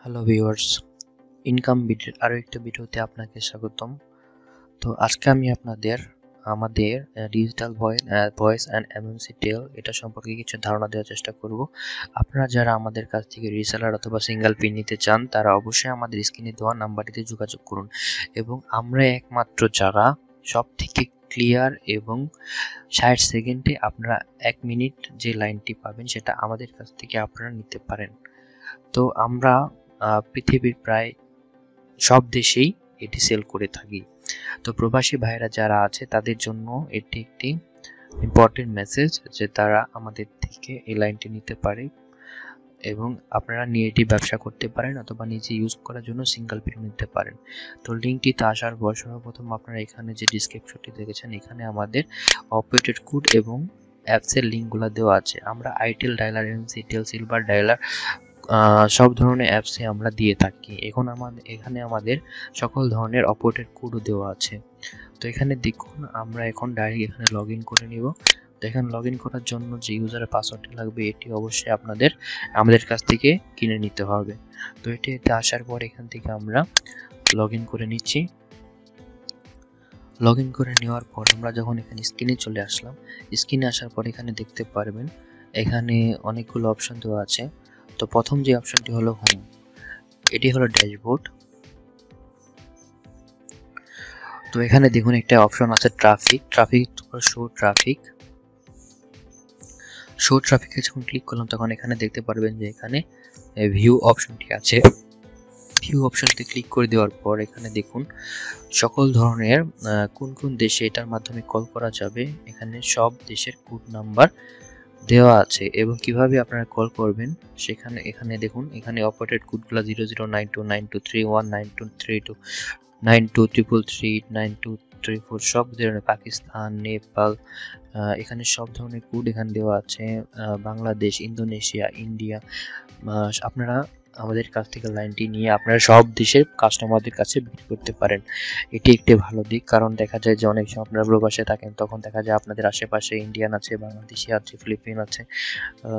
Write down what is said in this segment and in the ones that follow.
Hello viewers, income বিডির আরও একটা ভিডিওতে আপনাকে স্বাগতম। তো আজকে আমি আপনাদের আমাদের ডিজিটাল ভয়েস অ্যান্ড এমএনসি টেল এটা সম্পর্কে কিছু ধারণা দেওয়ার চেষ্টা করব। আপনারা যারা আমাদের কাছ থেকে রিসেলার অথবা সিঙ্গেল পিন নিতে চান তারা অবশ্যই আমাদের স্ক্রিনে দেওয়া নাম্বারটিতে যোগাযোগ করুন এবং আমরা একমাত্র যারা সব থেকে ক্লিয়ার এবং 60 সেকেন্ডে আপনারা 1 মিনিট যে লাইনটি পাবেন সেটা আমাদের কাছ থেকে আপনারা নিতে পারেন। তো আমরা পৃথিবীর প্রায় সব দেশেই এটি সেল করে থাকি। তো প্রবাসী ভাইরা যারা আছে তাদের জন্য এটি একটি ইম্পর্টেন্ট মেসেজ যে তারা আমাদের থেকে এই লাইনটি নিতে পারে এবং আপনারা নিয়ে এটি ব্যবসা করতে পারেন অথবা নিজে ইউজ করার জন্য সিঙ্গেল পিন নিতে পারেন। তো লিঙ্কটিতে আসার পর সর্বপ্রথম আপনারা এখানে যে ডিসক্রিপশনটি দেখেছেন এখানে আমাদের অপারেটেড কোড এবং অ্যাপসের লিঙ্কগুলো দেওয়া আছে। আমরা আইটেল ডায়ালার, এমএনসি টেল, সিলভার ডায়ালার সব ধরনের অ্যাপসে আমরা দিয়ে থাকি। এখানে আমাদের সকল ধরনের অপারেটেড কোডও দেওয়া আছে। তো এখানে দেখুন আমরা এখন ডাইরেক্ট এখানে লগ ইন করে নিব। তো এখানে লগ ইন করার জন্য যে ইউজারের পাসওয়ার্ডটি লাগবে এটি অবশ্যই আমাদের কাছ থেকে কিনে নিতে হবে। তো এতে আসার পর এখান থেকে আমরা লগ ইন করে নিচ্ছি। লগ ইন করে নেওয়ার পর আমরা যখন এখানে স্ক্রিনে চলে আসলাম, স্ক্রিনে আসার পর এখানে দেখতে পারবেন এখানে অনেকগুলো অপশন দেওয়া আছে। তো প্রথম যে অপশনটি হলো হোম, এটি হলো ড্যাশবোর্ড। তো এখানে দেখুন একটা অপশন আছে ট্রাফিক শো ট্রাফিকে যখন ক্লিক করলাম তখন এখানে দেখতে পারবেন যে এখানে ভিউ অপশনটি আছে। ভিউ অপশনটি ক্লিক করে দেওয়ার পর এখানে দেখুন সকল ধরনের কোন কোন দেশে এটার মাধ্যমে কল করা যাবে এখানে সব দেশের কোড নাম্বার দেওয়া আছে এবং কিভাবে আপনারা কল করবেন এখানে দেখুন এখানে অপারেটেড কোডগুলো 009292319232 9233392334 সব ধরনের, পাকিস্তান, নেপাল, এখানে সব ধরনের কোড এখানে দেওয়া আছে। Bangladesh, Indonesia, India. আপনারা আমাদের কাছ থেকে লাইনটি নিয়ে আপনারা সব দেশের কাস্টমারদের কাছে বিক্রি করতে পারেন। এটি একটি ভালো দিক, কারণ দেখা যায় যে অনেক সময় আপনারা প্রবাসে থাকেন তখন দেখা যায় আপনাদের আশেপাশে ইন্ডিয়ান আছে, বাংলাদেশি আছে, ফিলিপিন আছে,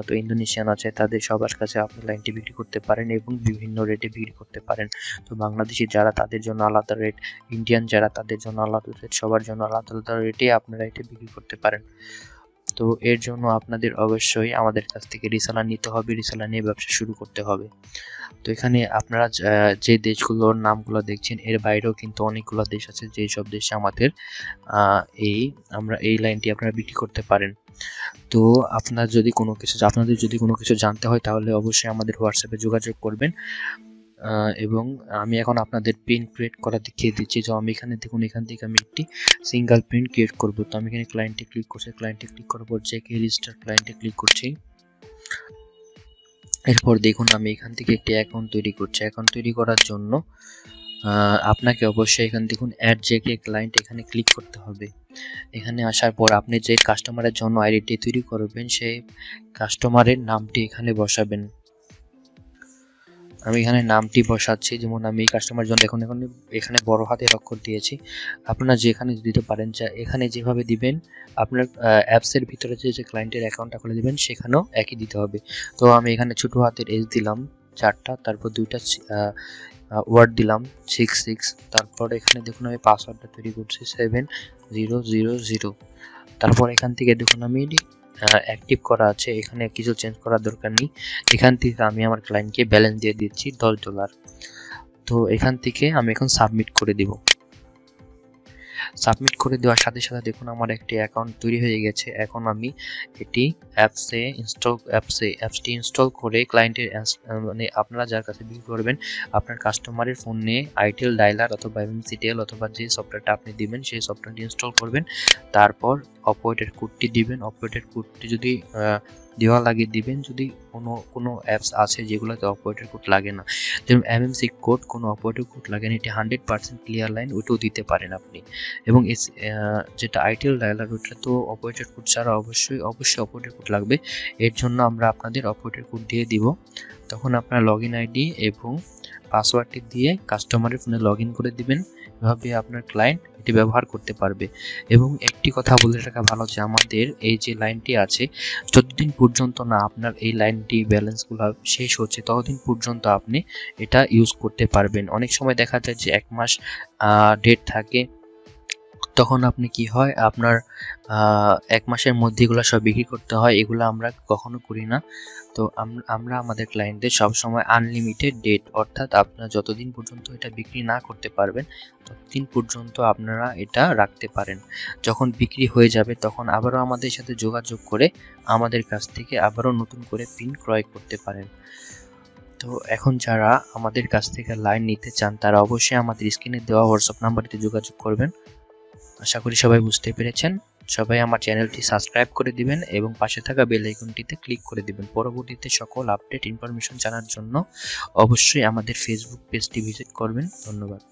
তো ইন্দোনেশিয়ান আছে, তাদের সবার কাছে আপনি লাইনটি বিক্রি করতে পারেন এবং বিভিন্ন রেটে বিক্রি করতে পারেন। তো বাংলাদেশি যারা তাদের জন্য আলাদা রেট, ইন্ডিয়ান যারা তাদের জন্য আলাদা রেট, সবার জন্য আলাদা আলাদা রেটে আপনারা এটি বিক্রি করতে পারেন। তো এর জন্য আপনাদের অবশ্যই আমাদের কাছ থেকে রিসেলার নিতে হবে, রিসেলার নিয়ে ব্যবসা শুরু করতে হবে। তো এখানে আপনারা যে দেশগুলোর নামগুলো দেখছেন এর বাইরেও কিন্তু অনেকগুলো দেশ আছে যেই সব দেশে আমাদের এই লাইনটি আপনারা বিক্রি করতে পারেন। তো আপনাদের যদি কোনো কিছু জানতে হয় তাহলে অবশ্যই আমাদের হোয়াটসঅ্যাপে যোগাযোগ করবেন এবং আমি এখন আপনাদের পিন ক্রিয়েট করা দেখিয়ে দিচ্ছি। তো আমি এখানে দেখুন এখান থেকে আমি একটি সিঙ্গেল পিন ক্রিয়েট করব। তো আমি এখানে ক্লায়েন্টে ক্লিক করছি, ক্লায়েন্টে ক্লিক করার পর চেক রেজিস্টার ক্লায়েন্টে ক্লিক করছি। এরপর দেখুন আমি এখান থেকে একটি অ্যাকাউন্ট তৈরি করছি। অ্যাকাউন্ট তৈরি করার জন্য আপনাকে অবশ্যই এখানে দেখুন অ্যাড জেকে ক্লায়েন্ট এখানে ক্লিক করতে হবে। এখানে আসার পর আপনি যে কাস্টমারের জন্য আইডিটি তৈরি করবেন সেই কাস্টমারের নামটি এখানে বসাবেন। আমি এখানে নামটি বসাচ্ছি, যেমন আমি এই কাস্টমারের জন্য এখানে বড় হাতের অক্ষর দিয়েছি। আপনারা যেখানে দিতে পারেন, যা এখানে যেভাবে দিবেন আপনার অ্যাপসের ভিতরে যে ক্লায়েন্টের অ্যাকাউন্টটা খুলে দিবেন সেখানেও একই দিতে হবে। তো আমি এখানে ছোট হাতের এস দিলাম 4টা, তারপর 2টা ওয়ার্ড দিলাম 66, তারপর এখানে দেখুন আমি পাসওয়ার্ডটা তৈরি করছি 7000। তারপর এখান থেকে দেখুন আমি অ্যাক্টিভ করা আছে, এখানে কিছু চেঞ্জ করার দরকার নেই। এখান থেকে আমি আমার ক্লায়েন্টকে ব্যালেন্স দিয়ে দিচ্ছি $10। তো এখান থেকে আমি এখন সাবমিট করে দিব। সাবমিট করে দেওয়ার সাথে সাথে দেখুন আমার একটি অ্যাকাউন্ট তৈরি হয়ে গেছে। এখন আমি এটি অ্যাপসটি ইনস্টল করে ক্লায়েন্টের মানে আপনারা যার কাছে বিক্রি করবেন আপনার কাস্টমারের ফোনে আইটেল ডায়ালার অথবা এমএনসি টেল অথবা যে সফটওয়্যারটা আপনি দিবেন সেই সফটওয়্যারটি ইনস্টল করবেন। তারপর অপারেটেড কোডটি দিবেন। অপারেটেড কোডটি যদি দেওয়া লাগে দিবেন, যদি কোনো অ্যাপস আছে যেগুলোতে অপারেটর কোড লাগে না, যেমন এমএমসি কোড কোনো অপারেটর কোড লাগে না, এটি 100% ক্লিয়ার লাইন, ওইটাও দিতে পারেন আপনি। এবং যেটা আইটেল ডায়ালার ওটা তো অপারেটর কোড ছাড়া অবশ্যই অপারেটর কোড লাগবে। এর জন্য আমরা আপনাদের অপারেটর কোড দিয়ে দিব। তখন আপনার লগ ইন আইডি এবং পাসওয়ার্ডটি দিয়ে কাস্টমারের ফোনে লগ ইন করে দিবেন ভাবে আপনার ক্লায়েন্ট এটি ব্যবহার করতে পারবে। এবং একটি কথা বলে রাখা ভালো যে আমাদের এই যে লাইনটি আছে, যতদিন পর্যন্ত না আপনার এই লাইনটি ব্যালেন্সগুলো শেষ হচ্ছে ততদিন পর্যন্ত আপনি এটা ইউজ করতে পারবেন। অনেক সময় দেখা যায় যে 1 মাস ডেট থাকে, তখন আপনি কি হয় আপনার 1 মাসের মধ্যে এগুলো সব বিক্রি করতে হয়, এগুলো আমরা কখনো করি না। তো আমরা আমাদের ক্লায়েন্টদের সবসময় আনলিমিটেড ডেট, অর্থাৎ আপনারা যতদিন পর্যন্ত এটা বিক্রি না করতে পারবেন ততদিন পর্যন্ত আপনারা এটা রাখতে পারেন। যখন বিক্রি হয়ে যাবে তখন আবারও আমাদের সাথে যোগাযোগ করে আমাদের কাছ থেকে আবারও নতুন করে পিন ক্রয় করতে পারেন। তো এখন যারা আমাদের কাছ থেকে লাইন নিতে চান তারা অবশ্যই আমাদের স্ক্রিনে দেওয়া হোয়াটসঅ্যাপ নাম্বারটিতে যোগাযোগ করবেন। আশা করি সবাই বুঝতে পেরেছেন। সবাই আমার চ্যানেলটি সাবস্ক্রাইব করে দিবেন এবং পাশে থাকা বেল আইকনটিতে ক্লিক করে দিবেন। পরবর্তীতে সকল আপডেট ইনফরমেশন জানার জন্য অবশ্যই আমাদের ফেসবুক পেজটি ভিজিট করবেন। ধন্যবাদ।